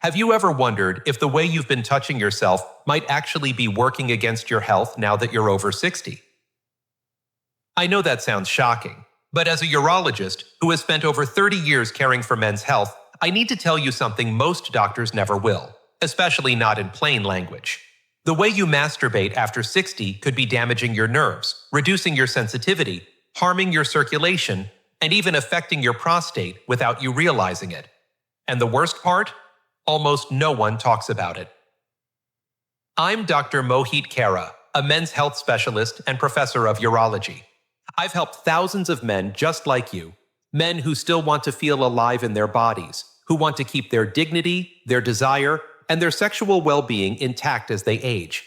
Have you ever wondered if the way you've been touching yourself might actually be working against your health now that you're over 60? I know that sounds shocking, but as a urologist who has spent over 30 years caring for men's health, I need to tell you something most doctors never will, especially not in plain language. The way you masturbate after 60 could be damaging your nerves, reducing your sensitivity, harming your circulation, and even affecting your prostate without you realizing it. And the worst part? Almost no one talks about it. I'm Dr. Mohit Kara, a men's health specialist and professor of urology. I've helped thousands of men just like you, men who still want to feel alive in their bodies, who want to keep their dignity, their desire, and their sexual well-being intact as they age.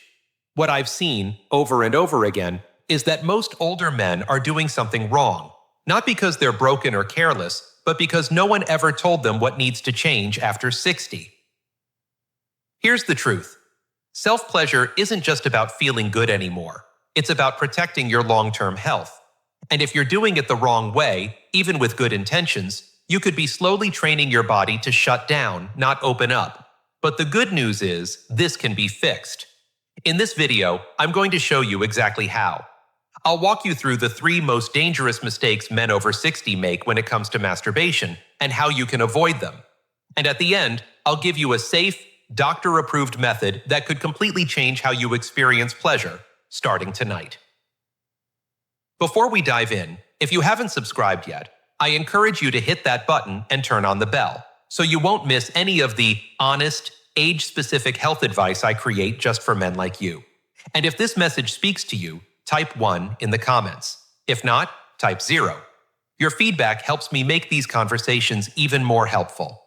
What I've seen, over and over again, is that most older men are doing something wrong, not because they're broken or careless, but because no one ever told them what needs to change after 60. Here's the truth. Self-pleasure isn't just about feeling good anymore. It's about protecting your long-term health. And if you're doing it the wrong way, even with good intentions, you could be slowly training your body to shut down, not open up. But the good news is, this can be fixed. In this video, I'm going to show you exactly how. I'll walk you through the 3 most dangerous mistakes men over 60 make when it comes to masturbation, and how you can avoid them. And at the end, I'll give you a safe, doctor-approved method that could completely change how you experience pleasure, starting tonight. Before we dive in, if you haven't subscribed yet, I encourage you to hit that button and turn on the bell, so you won't miss any of the honest, age-specific health advice I create just for men like you. And if this message speaks to you, type 1 in the comments. If not, type 0. Your feedback helps me make these conversations even more helpful.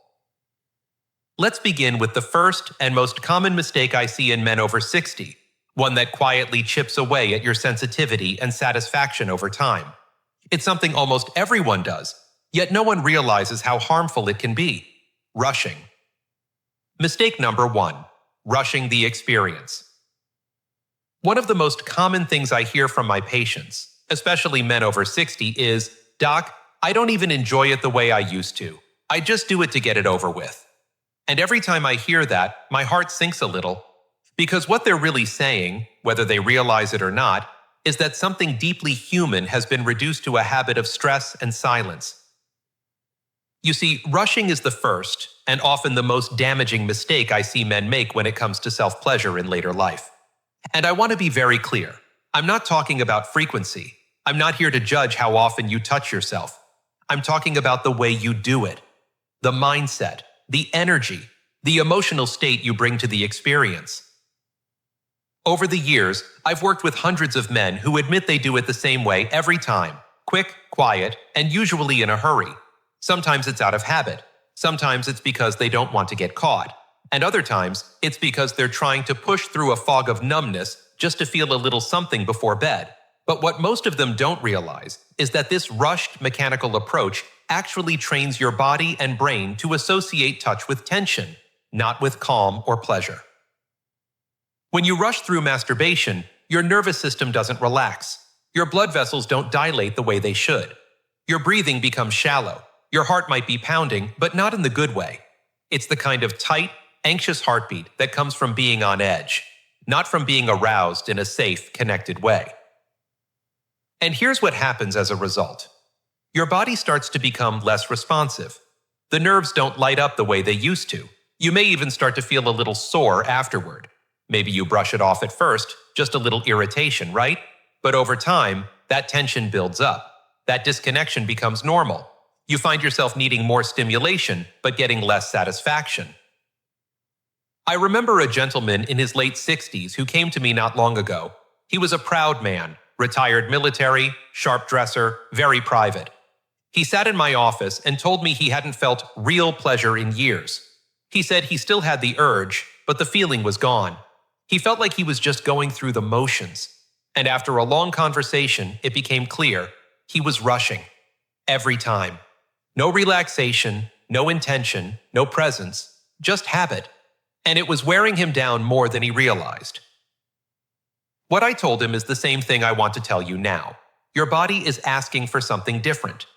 Let's begin with the first and most common mistake I see in men over 60, one that quietly chips away at your sensitivity and satisfaction over time. It's something almost everyone does, yet no one realizes how harmful it can be: rushing. Mistake number 1, rushing the experience. One of the most common things I hear from my patients, especially men over 60, is, "Doc, I don't even enjoy it the way I used to. I just do it to get it over with." And every time I hear that, my heart sinks a little, because what they're really saying, whether they realize it or not, is that something deeply human has been reduced to a habit of stress and silence. You see, rushing is the first, and often the most damaging mistake I see men make when it comes to self-pleasure in later life. And I want to be very clear. I'm not talking about frequency. I'm not here to judge how often you touch yourself. I'm talking about the way you do it, the mindset, the energy, the emotional state you bring to the experience. Over the years, I've worked with hundreds of men who admit they do it the same way every time: quick, quiet, and usually in a hurry. Sometimes it's out of habit. Sometimes it's because they don't want to get caught. And other times, it's because they're trying to push through a fog of numbness just to feel a little something before bed. But what most of them don't realize is that this rushed mechanical approach actually trains your body and brain to associate touch with tension, not with calm or pleasure. When you rush through masturbation, your nervous system doesn't relax. Your blood vessels don't dilate the way they should. Your breathing becomes shallow. Your heart might be pounding, but not in the good way. It's the kind of tight, anxious heartbeat that comes from being on edge, not from being aroused in a safe, connected way. And here's what happens as a result. Your body starts to become less responsive. The nerves don't light up the way they used to. You may even start to feel a little sore afterward. Maybe you brush it off at first, just a little irritation, right? But over time, that tension builds up. That disconnection becomes normal. You find yourself needing more stimulation, but getting less satisfaction. I remember a gentleman in his late 60s who came to me not long ago. He was a proud man, retired military, sharp dresser, very private. He sat in my office and told me he hadn't felt real pleasure in years. He said he still had the urge, but the feeling was gone. He felt like he was just going through the motions. And after a long conversation, it became clear he was rushing. Every time. No relaxation, no intention, no presence, just habit. And it was wearing him down more than he realized. What I told him is the same thing I want to tell you now. Your body is asking for something different.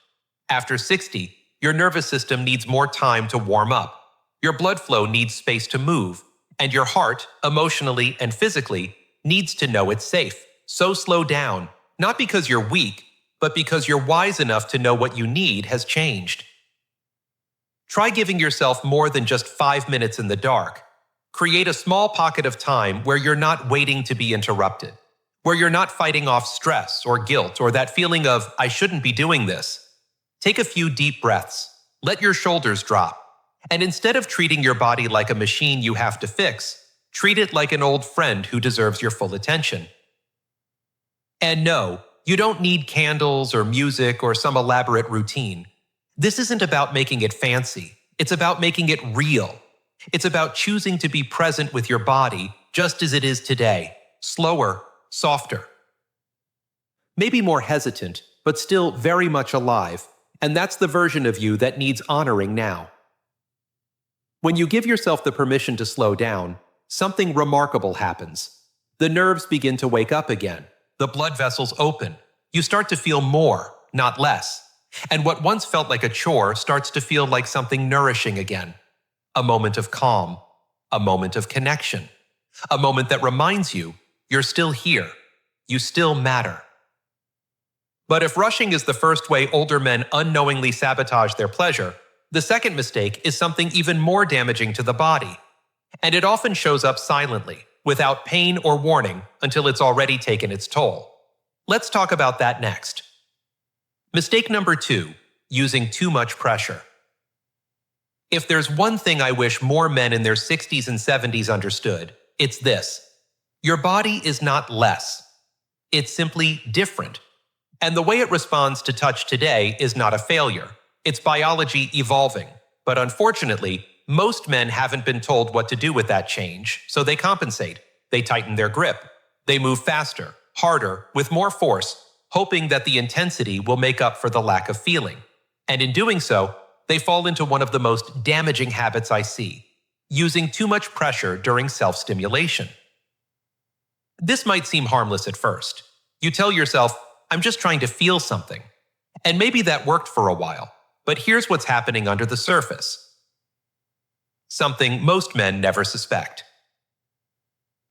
After 60, your nervous system needs more time to warm up. Your blood flow needs space to move, and your heart, emotionally and physically, needs to know it's safe. So slow down, not because you're weak, but because you're wise enough to know what you need has changed. Try giving yourself more than just 5 minutes in the dark. Create a small pocket of time where you're not waiting to be interrupted, where you're not fighting off stress or guilt or that feeling of, I shouldn't be doing this. Take a few deep breaths. Let your shoulders drop. And instead of treating your body like a machine you have to fix, treat it like an old friend who deserves your full attention. And no, you don't need candles or music or some elaborate routine. This isn't about making it fancy. It's about making it real. It's about choosing to be present with your body just as it is today, slower, softer. Maybe more hesitant, but still very much alive, and that's the version of you that needs honoring now. When you give yourself the permission to slow down, something remarkable happens. The nerves begin to wake up again. The blood vessels open. You start to feel more, not less. And what once felt like a chore starts to feel like something nourishing again. A moment of calm. A moment of connection. A moment that reminds you, you're still here. You still matter. But if rushing is the first way older men unknowingly sabotage their pleasure, the second mistake is something even more damaging to the body. And it often shows up silently, without pain or warning, until it's already taken its toll. Let's talk about that next. Mistake number 2, using too much pressure. If there's one thing I wish more men in their 60s and 70s understood, it's this. Your body is not less. It's simply different. And the way it responds to touch today is not a failure. It's biology evolving. But unfortunately, most men haven't been told what to do with that change, so they compensate. They tighten their grip. They move faster, harder, with more force, hoping that the intensity will make up for the lack of feeling. And in doing so, they fall into one of the most damaging habits I see, using too much pressure during self-stimulation. This might seem harmless at first. You tell yourself, I'm just trying to feel something. And maybe that worked for a while, but here's what's happening under the surface. Something most men never suspect.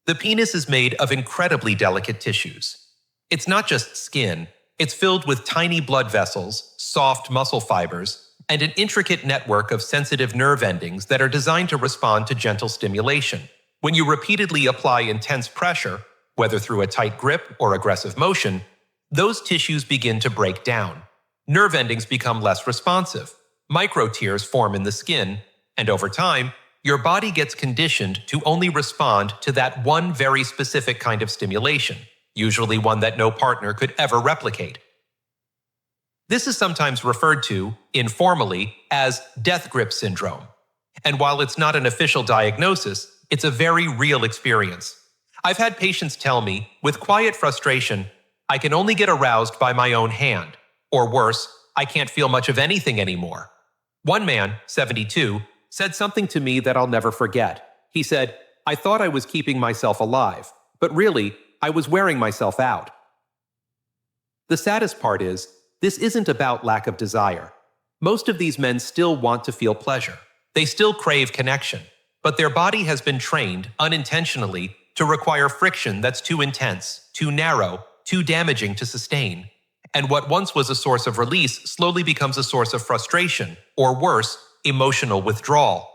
The penis is made of incredibly delicate tissues. It's not just skin, it's filled with tiny blood vessels, soft muscle fibers, and an intricate network of sensitive nerve endings that are designed to respond to gentle stimulation. When you repeatedly apply intense pressure, whether through a tight grip or aggressive motion, those tissues begin to break down. Nerve endings become less responsive. Microtears form in the skin, and over time, your body gets conditioned to only respond to that one very specific kind of stimulation, usually one that no partner could ever replicate. This is sometimes referred to, informally, as death grip syndrome. And while it's not an official diagnosis, it's a very real experience. I've had patients tell me, with quiet frustration, I can only get aroused by my own hand. Or worse, I can't feel much of anything anymore. One man, 72, said something to me that I'll never forget. He said, I thought I was keeping myself alive, but really, I was wearing myself out. The saddest part is, this isn't about lack of desire. Most of these men still want to feel pleasure. They still crave connection, but their body has been trained, unintentionally, to require friction that's too intense, too narrow, too damaging to sustain. And what once was a source of release slowly becomes a source of frustration, or worse, emotional withdrawal.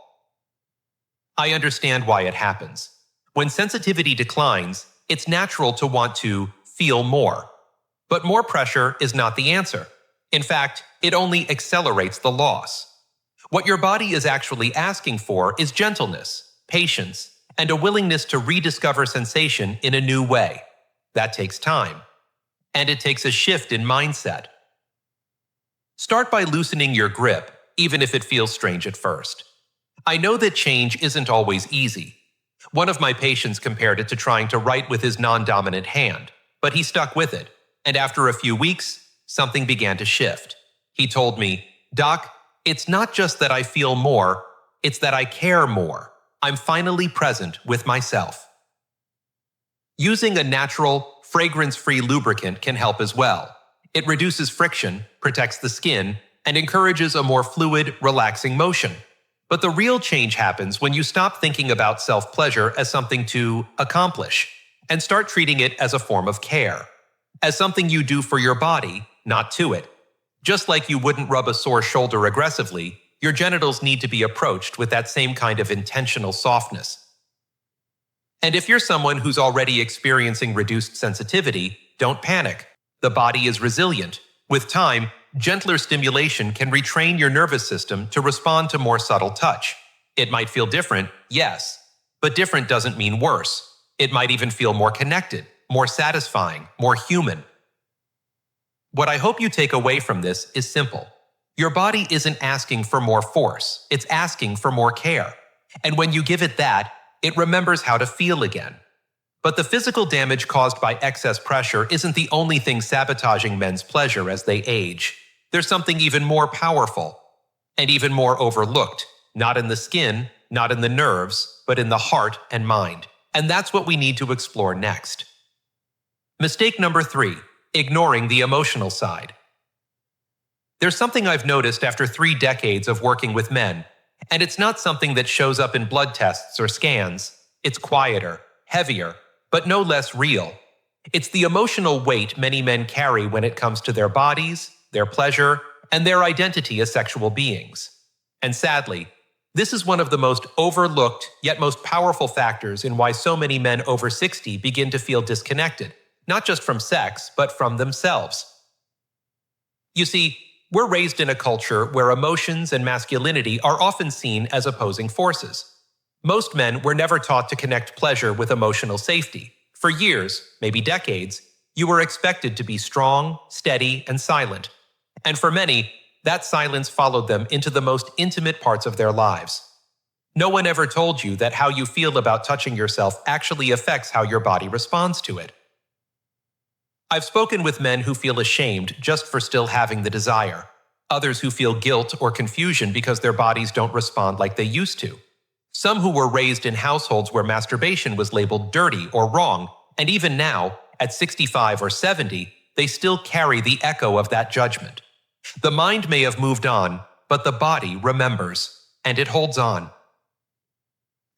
I understand why it happens. When sensitivity declines, it's natural to want to feel more. But more pressure is not the answer. In fact, it only accelerates the loss. What your body is actually asking for is gentleness, patience, and a willingness to rediscover sensation in a new way. That takes time. And it takes a shift in mindset. Start by loosening your grip, even if it feels strange at first. I know that change isn't always easy. One of my patients compared it to trying to write with his non-dominant hand, but he stuck with it, and after a few weeks, something began to shift. He told me, Doc, it's not just that I feel more, it's that I care more. I'm finally present with myself. Using a natural, fragrance-free lubricant can help as well. It reduces friction, protects the skin, and encourages a more fluid, relaxing motion. But the real change happens when you stop thinking about self-pleasure as something to accomplish and start treating it as a form of care, as something you do for your body, not to it. Just like you wouldn't rub a sore shoulder aggressively, your genitals need to be approached with that same kind of intentional softness. And if you're someone who's already experiencing reduced sensitivity, don't panic. The body is resilient. With time, gentler stimulation can retrain your nervous system to respond to more subtle touch. It might feel different, yes, but different doesn't mean worse. It might even feel more connected, more satisfying, more human. What I hope you take away from this is simple. Your body isn't asking for more force, it's asking for more care. And when you give it that, it remembers how to feel again. But the physical damage caused by excess pressure isn't the only thing sabotaging men's pleasure as they age. There's something even more powerful and even more overlooked, not in the skin, not in the nerves, but in the heart and mind. And that's what we need to explore next. Mistake number 3, ignoring the emotional side. There's something I've noticed after 3 decades of working with men, and it's not something that shows up in blood tests or scans. It's quieter, heavier, but no less real. It's the emotional weight many men carry when it comes to their bodies, their pleasure, and their identity as sexual beings. And sadly, this is one of the most overlooked yet most powerful factors in why so many men over 60 begin to feel disconnected, not just from sex, but from themselves. You see, we're raised in a culture where emotions and masculinity are often seen as opposing forces. Most men were never taught to connect pleasure with emotional safety. For years, maybe decades, you were expected to be strong, steady, and silent. And for many, that silence followed them into the most intimate parts of their lives. No one ever told you that how you feel about touching yourself actually affects how your body responds to it. I've spoken with men who feel ashamed just for still having the desire, others who feel guilt or confusion because their bodies don't respond like they used to. Some who were raised in households where masturbation was labeled dirty or wrong, and even now, at 65 or 70, they still carry the echo of that judgment. The mind may have moved on, but the body remembers, and it holds on.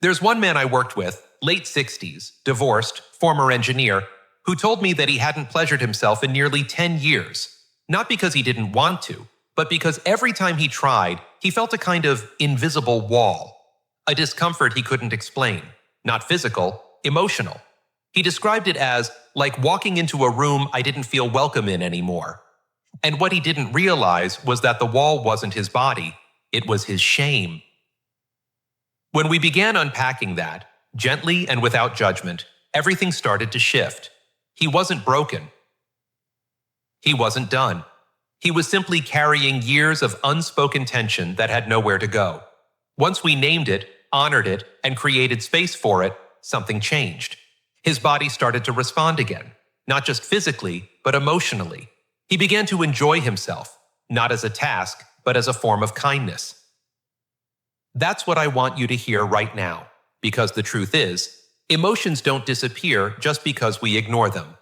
There's one man I worked with, late 60s, divorced, former engineer, who told me that he hadn't pleasured himself in nearly 10 years, not because he didn't want to, but because every time he tried, he felt a kind of invisible wall. A discomfort he couldn't explain, not physical, emotional. He described it as like walking into a room I didn't feel welcome in anymore. And what he didn't realize was that the wall wasn't his body, it was his shame. When we began unpacking that, gently and without judgment, everything started to shift. He wasn't broken. He wasn't done. He was simply carrying years of unspoken tension that had nowhere to go. Once we named it, honored it, and created space for it, something changed. His body started to respond again, not just physically, but emotionally. He began to enjoy himself, not as a task, but as a form of kindness. That's what I want you to hear right now, because the truth is, emotions don't disappear just because we ignore them.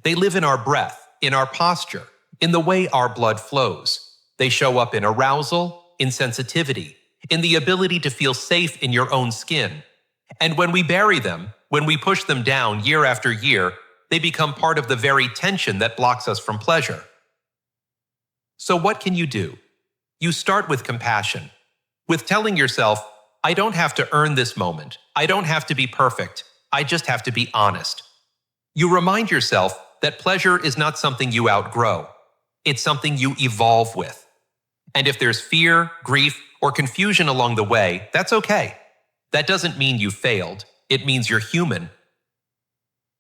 They live in our breath, in our posture, in the way our blood flows. They show up in arousal, in sensitivity, in the ability to feel safe in your own skin. And when we bury them, when we push them down year after year, they become part of the very tension that blocks us from pleasure. So what can you do? You start with compassion, with telling yourself, I don't have to earn this moment. I don't have to be perfect. I just have to be honest. You remind yourself that pleasure is not something you outgrow. It's something you evolve with. And if there's fear, grief, or confusion along the way, that's okay. That doesn't mean you failed. It means you're human.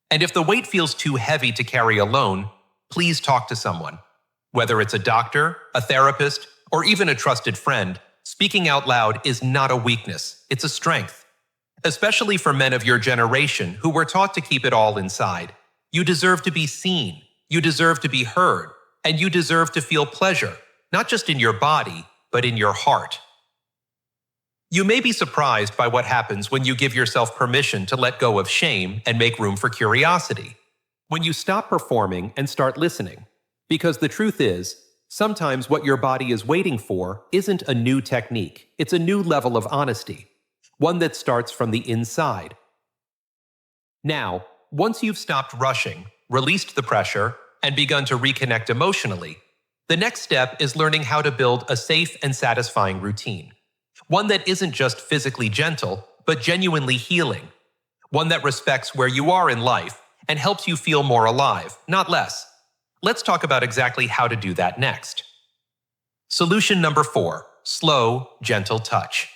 And if the weight feels too heavy to carry alone, please talk to someone. Whether it's a doctor, a therapist, or even a trusted friend, speaking out loud is not a weakness, it's a strength. Especially for men of your generation who were taught to keep it all inside. You deserve to be seen, you deserve to be heard, and you deserve to feel pleasure, not just in your body, but in your heart. You may be surprised by what happens when you give yourself permission to let go of shame and make room for curiosity. When you stop performing and start listening. Because the truth is, Sometimes what your body is waiting for isn't a new technique, it's a new level of honesty, one that starts from the inside. Now, once you've stopped rushing, released the pressure, and begun to reconnect emotionally, the next step is learning how to build a safe and satisfying routine. One that isn't just physically gentle, but genuinely healing. One that respects where you are in life and helps you feel more alive, not less. Let's talk about exactly how to do that next. Solution number 4, slow, gentle touch.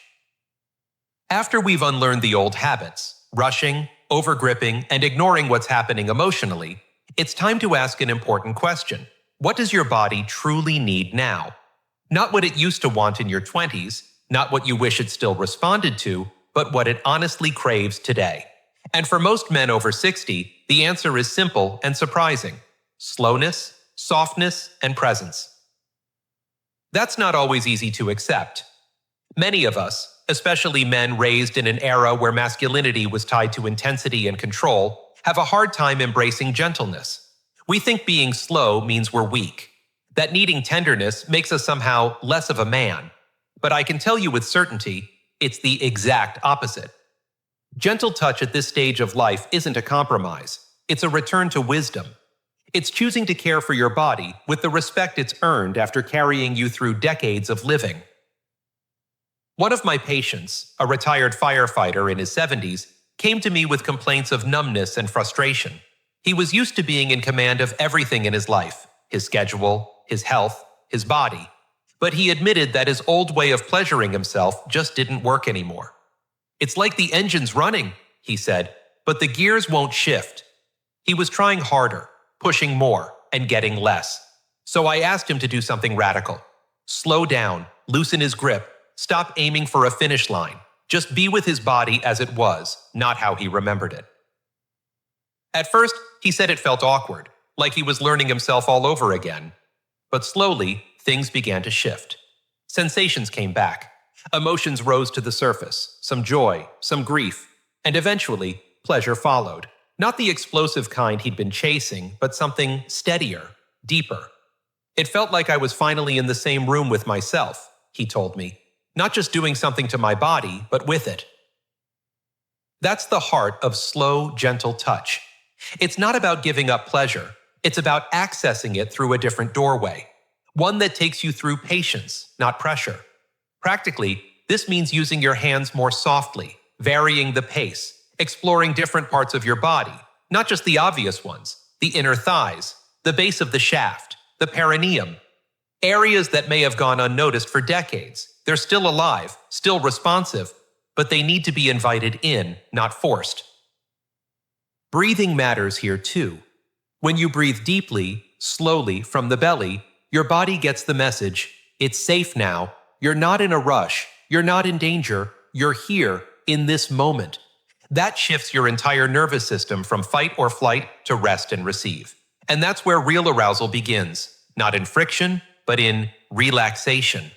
After we've unlearned the old habits, rushing, overgripping, and ignoring what's happening emotionally, it's time to ask an important question. What does your body truly need now? Not what it used to want in your 20s, not what you wish it still responded to, but what it honestly craves today. And for most men over 60, the answer is simple and surprising. Slowness, softness, and presence. That's not always easy to accept. Many of us, especially men raised in an era where masculinity was tied to intensity and control, have a hard time embracing gentleness. We think being slow means we're weak, that needing tenderness makes us somehow less of a man. But I can tell you with certainty, it's the exact opposite. Gentle touch at this stage of life isn't a compromise. It's a return to wisdom. It's choosing to care for your body with the respect it's earned after carrying you through decades of living. One of my patients, a retired firefighter in his 70s, came to me with complaints of numbness and frustration. He was used to being in command of everything in his life, his schedule, his health, his body. But he admitted that his old way of pleasuring himself just didn't work anymore. It's like the engine's running, he said, but the gears won't shift. He was trying harder, pushing more, and getting less. So I asked him to do something radical. Slow down, loosen his grip, stop aiming for a finish line. Just be with his body as it was, not how he remembered it. At first, he said it felt awkward, like he was learning himself all over again. But slowly, things began to shift. Sensations came back. Emotions rose to the surface, some joy, some grief, and eventually, pleasure followed. Not the explosive kind he'd been chasing, but something steadier, deeper. It felt like I was finally in the same room with myself, he told me. Not just doing something to my body, but with it. That's the heart of slow, gentle touch. It's not about giving up pleasure. It's about accessing it through a different doorway. One that takes you through patience, not pressure. Practically, this means using your hands more softly, varying the pace, exploring different parts of your body, not just the obvious ones, the inner thighs, the base of the shaft, the perineum. Areas that may have gone unnoticed for decades. They're still alive, still responsive, but they need to be invited in, not forced. Breathing matters here too. When you breathe deeply, slowly, from the belly, your body gets the message, it's safe now, you're not in a rush, you're not in danger, you're here, in this moment. That shifts your entire nervous system from fight or flight to rest and receive. And that's where real arousal begins, not in friction, but in relaxation.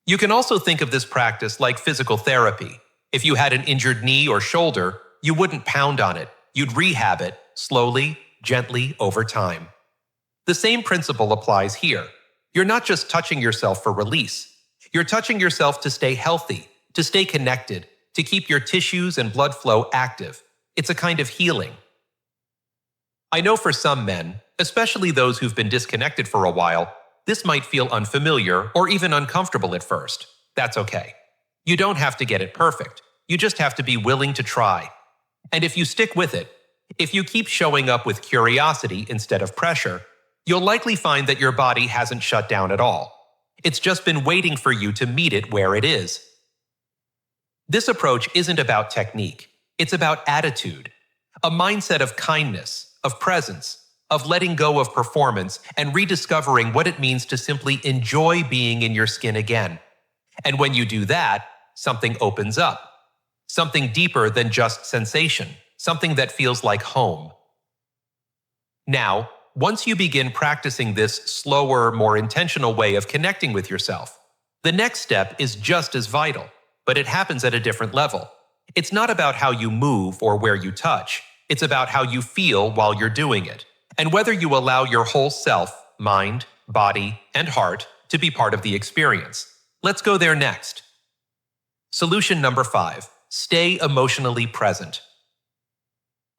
You can also think of this practice like physical therapy. If you had an injured knee or shoulder, you wouldn't pound on it. You'd rehab it, slowly, gently, over time. The same principle applies here. You're not just touching yourself for release. You're touching yourself to stay healthy, to stay connected, to keep your tissues and blood flow active. It's a kind of healing. I know for some men, especially those who've been disconnected for a while, this might feel unfamiliar or even uncomfortable at first. That's okay. You don't have to get it perfect. You just have to be willing to try. And if you stick with it, if you keep showing up with curiosity instead of pressure, you'll likely find that your body hasn't shut down at all. It's just been waiting for you to meet it where it is. This approach isn't about technique. It's about attitude, a mindset of kindness, of presence, of letting go of performance and rediscovering what it means to simply enjoy being in your skin again. And when you do that, something opens up. Something deeper than just sensation, something that feels like home. Now, once you begin practicing this slower, more intentional way of connecting with yourself, the next step is just as vital, but it happens at a different level. It's not about how you move or where you touch. It's about how you feel while you're doing it, and whether you allow your whole self, mind, body, and heart to be part of the experience. Let's go there next. Solution number 5. Stay emotionally present.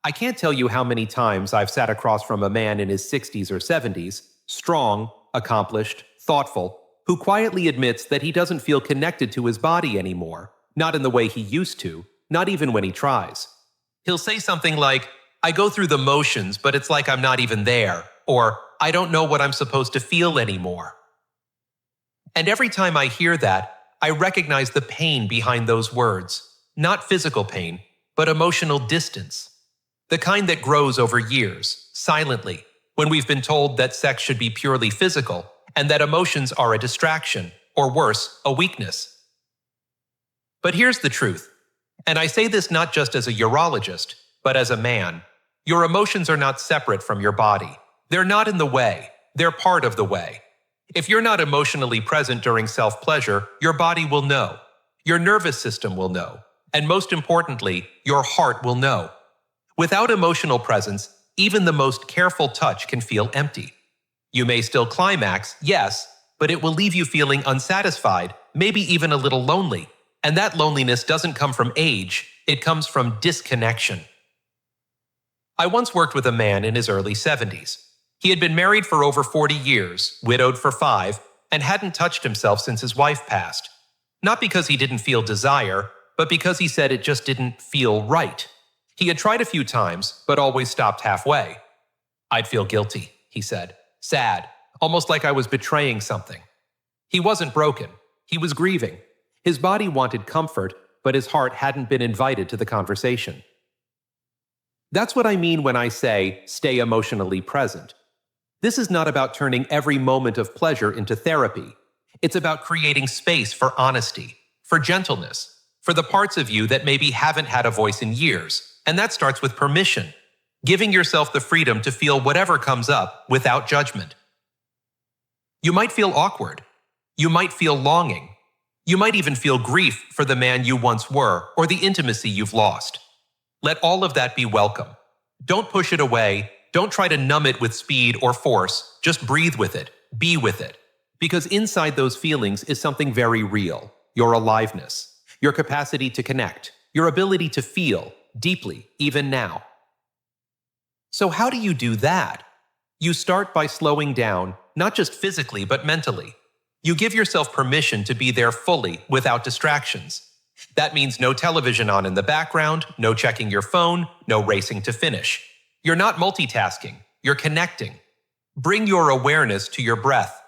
I can't tell you how many times I've sat across from a man in his 60s or 70s, strong, accomplished, thoughtful, who quietly admits that he doesn't feel connected to his body anymore, not in the way he used to, not even when he tries. He'll say something like, "I go through the motions, but it's like I'm not even there," or "I don't know what I'm supposed to feel anymore." And every time I hear that, I recognize the pain behind those words. Not physical pain, but emotional distance. The kind that grows over years, silently, when we've been told that sex should be purely physical and that emotions are a distraction, or worse, a weakness. But here's the truth, and I say this not just as a urologist, but as a man. Your emotions are not separate from your body. They're not in the way. They're part of the way. If you're not emotionally present during self-pleasure, your body will know. Your nervous system will know. And most importantly, your heart will know. Without emotional presence, even the most careful touch can feel empty. You may still climax, yes, but it will leave you feeling unsatisfied, maybe even a little lonely. And that loneliness doesn't come from age, it comes from disconnection. I once worked with a man in his early 70s. He had been married for over 40 years, widowed for 5, and hadn't touched himself since his wife passed. Not because he didn't feel desire, but because he said it just didn't feel right. He had tried a few times, but always stopped halfway. "I'd feel guilty," he said. "Sad, almost like I was betraying something." He wasn't broken. He was grieving. His body wanted comfort, but his heart hadn't been invited to the conversation. That's what I mean when I say, stay emotionally present. This is not about turning every moment of pleasure into therapy. It's about creating space for honesty, for gentleness, for the parts of you that maybe haven't had a voice in years. And that starts with permission, giving yourself the freedom to feel whatever comes up without judgment. You might feel awkward. You might feel longing. You might even feel grief for the man you once were or the intimacy you've lost. Let all of that be welcome. Don't push it away. Don't try to numb it with speed or force. Just breathe with it. Be with it. Because inside those feelings is something very real. Your aliveness, your capacity to connect, your ability to feel deeply, even now. So how do you do that? You start by slowing down, not just physically, but mentally. You give yourself permission to be there fully without distractions. That means no television on in the background, no checking your phone, no racing to finish. You're not multitasking, you're connecting. Bring your awareness to your breath.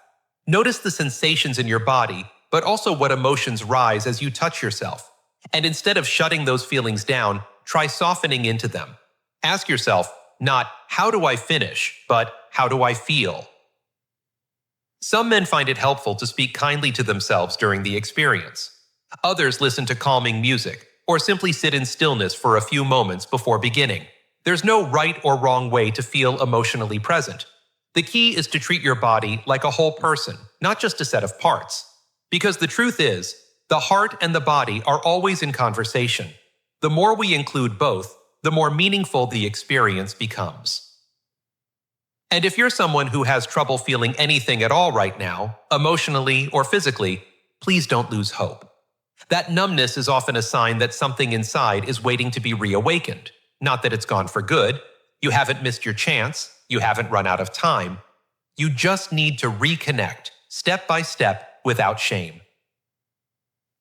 Notice the sensations in your body, but also what emotions rise as you touch yourself. And instead of shutting those feelings down, try softening into them. Ask yourself, not, "How do I finish?" but, "How do I feel?" Some men find it helpful to speak kindly to themselves during the experience. Others listen to calming music, or simply sit in stillness for a few moments before beginning. There's no right or wrong way to feel emotionally present. The key is to treat your body like a whole person, not just a set of parts. Because the truth is, the heart and the body are always in conversation. The more we include both, the more meaningful the experience becomes. And if you're someone who has trouble feeling anything at all right now, emotionally or physically, please don't lose hope. That numbness is often a sign that something inside is waiting to be reawakened. Not that it's gone for good. You haven't missed your chance. You haven't run out of time. You just need to reconnect, step by step, without shame.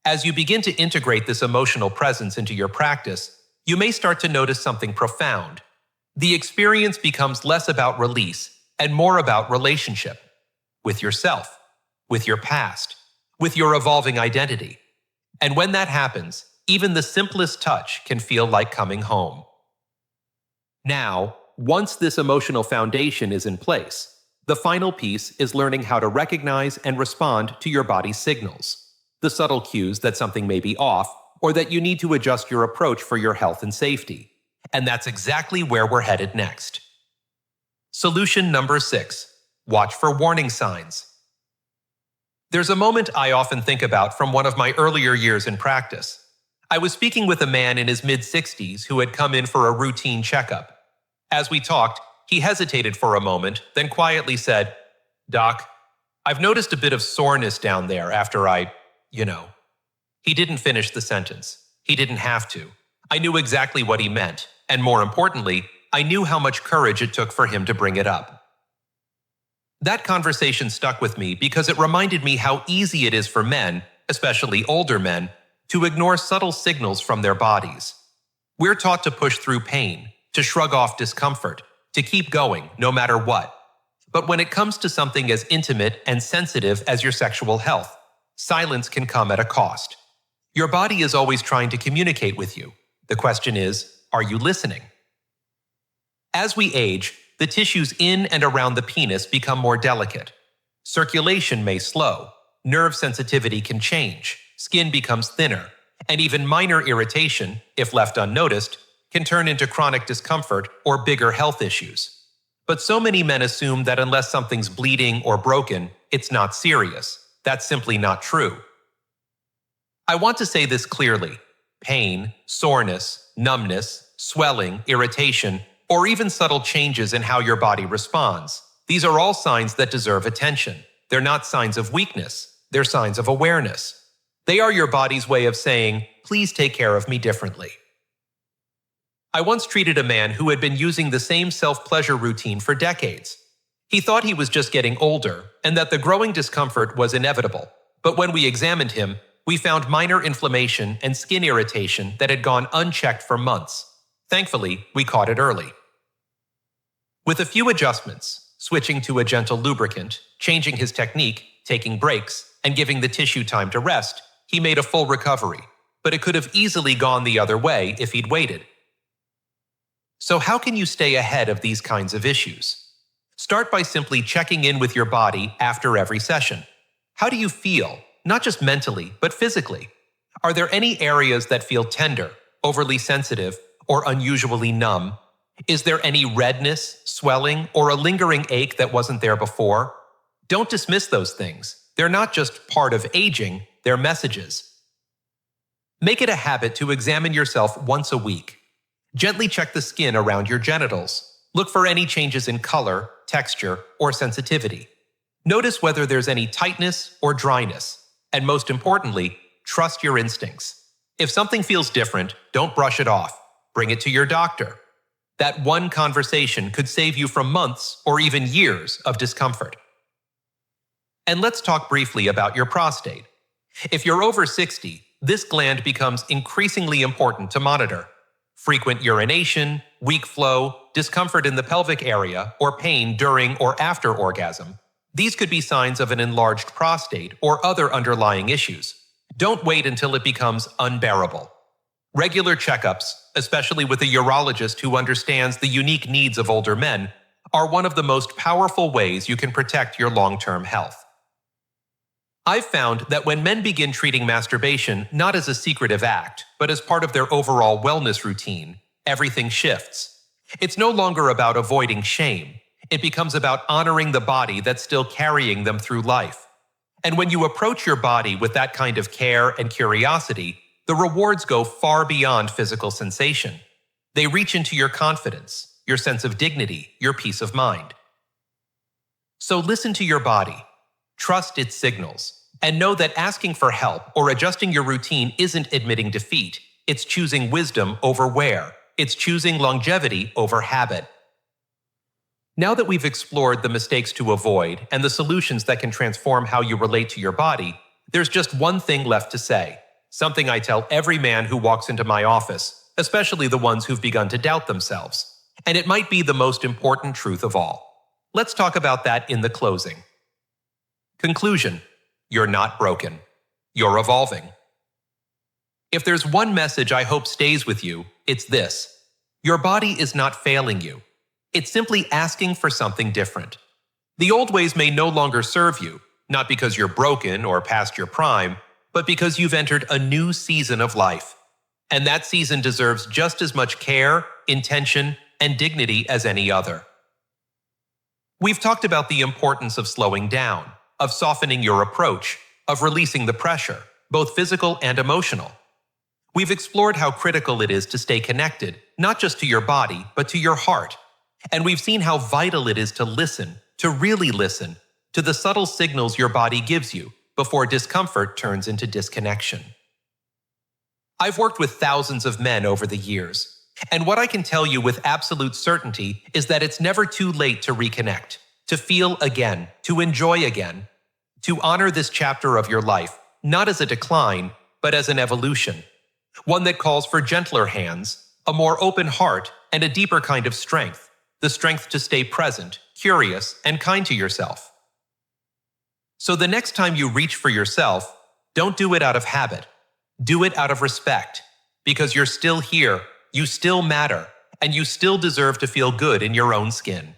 As you begin to integrate this emotional presence into your practice, you may start to notice something profound. The experience becomes less about release and more about relationship. With yourself, with your past, with your evolving identity. And when that happens, even the simplest touch can feel like coming home. Now, once this emotional foundation is in place, the final piece is learning how to recognize and respond to your body's signals. The subtle cues that something may be off, or that you need to adjust your approach for your health and safety. And that's exactly where we're headed next. Solution number 6. Watch for warning signs. There's a moment I often think about from one of my earlier years in practice. I was speaking with a man in his mid-60s who had come in for a routine checkup. As we talked, he hesitated for a moment, then quietly said, "Doc, I've noticed a bit of soreness down there after I. He didn't finish the sentence. He didn't have to. I knew exactly what he meant, and more importantly, I knew how much courage it took for him to bring it up. That conversation stuck with me because it reminded me how easy it is for men, especially older men, to ignore subtle signals from their bodies. We're taught to push through pain, to shrug off discomfort, to keep going no matter what. But when it comes to something as intimate and sensitive as your sexual health, silence can come at a cost. Your body is always trying to communicate with you. The question is, are you listening? As we age, the tissues in and around the penis become more delicate. Circulation may slow, nerve sensitivity can change, skin becomes thinner, and even minor irritation, if left unnoticed, can turn into chronic discomfort or bigger health issues. But so many men assume that unless something's bleeding or broken, it's not serious. That's simply not true. I want to say this clearly. Pain, soreness, numbness, swelling, irritation, or even subtle changes in how your body responds. These are all signs that deserve attention. They're not signs of weakness. They're signs of awareness. They are your body's way of saying, please take care of me differently. I once treated a man who had been using the same self-pleasure routine for decades. He thought he was just getting older and that the growing discomfort was inevitable. But when we examined him, we found minor inflammation and skin irritation that had gone unchecked for months. Thankfully, we caught it early. With a few adjustments, switching to a gentle lubricant, changing his technique, taking breaks, and giving the tissue time to rest, he made a full recovery. But it could have easily gone the other way if he'd waited. So how can you stay ahead of these kinds of issues? Start by simply checking in with your body after every session. How do you feel? Not just mentally, but physically. Are there any areas that feel tender, overly sensitive, or unusually numb? Is there any redness, swelling, or a lingering ache that wasn't there before? Don't dismiss those things. They're not just part of aging, they're messages. Make it a habit to examine yourself once a week. Gently check the skin around your genitals. Look for any changes in color, texture, or sensitivity. Notice whether there's any tightness or dryness. And most importantly, trust your instincts. If something feels different, don't brush it off. Bring it to your doctor. That one conversation could save you from months or even years of discomfort. And let's talk briefly about your prostate. If you're over 60, this gland becomes increasingly important to monitor. Frequent urination, weak flow, discomfort in the pelvic area, or pain during or after orgasm. These could be signs of an enlarged prostate or other underlying issues. Don't wait until it becomes unbearable. Regular checkups, especially with a urologist who understands the unique needs of older men, are one of the most powerful ways you can protect your long-term health. I've found that when men begin treating masturbation not as a secretive act, but as part of their overall wellness routine, everything shifts. It's no longer about avoiding shame. It becomes about honoring the body that's still carrying them through life. And when you approach your body with that kind of care and curiosity, the rewards go far beyond physical sensation. They reach into your confidence, your sense of dignity, your peace of mind. So listen to your body. Trust its signals. And know that asking for help or adjusting your routine isn't admitting defeat. It's choosing wisdom over wear. It's choosing longevity over habit. Now that we've explored the mistakes to avoid and the solutions that can transform how you relate to your body, there's just one thing left to say. Something I tell every man who walks into my office, especially the ones who've begun to doubt themselves. And it might be the most important truth of all. Let's talk about that in the closing. Conclusion. You're not broken. You're evolving. If there's one message I hope stays with you, it's this. Your body is not failing you. It's simply asking for something different. The old ways may no longer serve you, not because you're broken or past your prime, but because you've entered a new season of life. And that season deserves just as much care, intention, and dignity as any other. We've talked about the importance of slowing down, of softening your approach, of releasing the pressure, both physical and emotional. We've explored how critical it is to stay connected, not just to your body, but to your heart. And we've seen how vital it is to listen, to really listen, to the subtle signals your body gives you before discomfort turns into disconnection. I've worked with thousands of men over the years, and what I can tell you with absolute certainty is that it's never too late to reconnect, to feel again, to enjoy again, to honor this chapter of your life, not as a decline, but as an evolution, one that calls for gentler hands, a more open heart, and a deeper kind of strength, the strength to stay present, curious, and kind to yourself. So the next time you reach for yourself, don't do it out of habit. Do it out of respect, because you're still here, you still matter, and you still deserve to feel good in your own skin.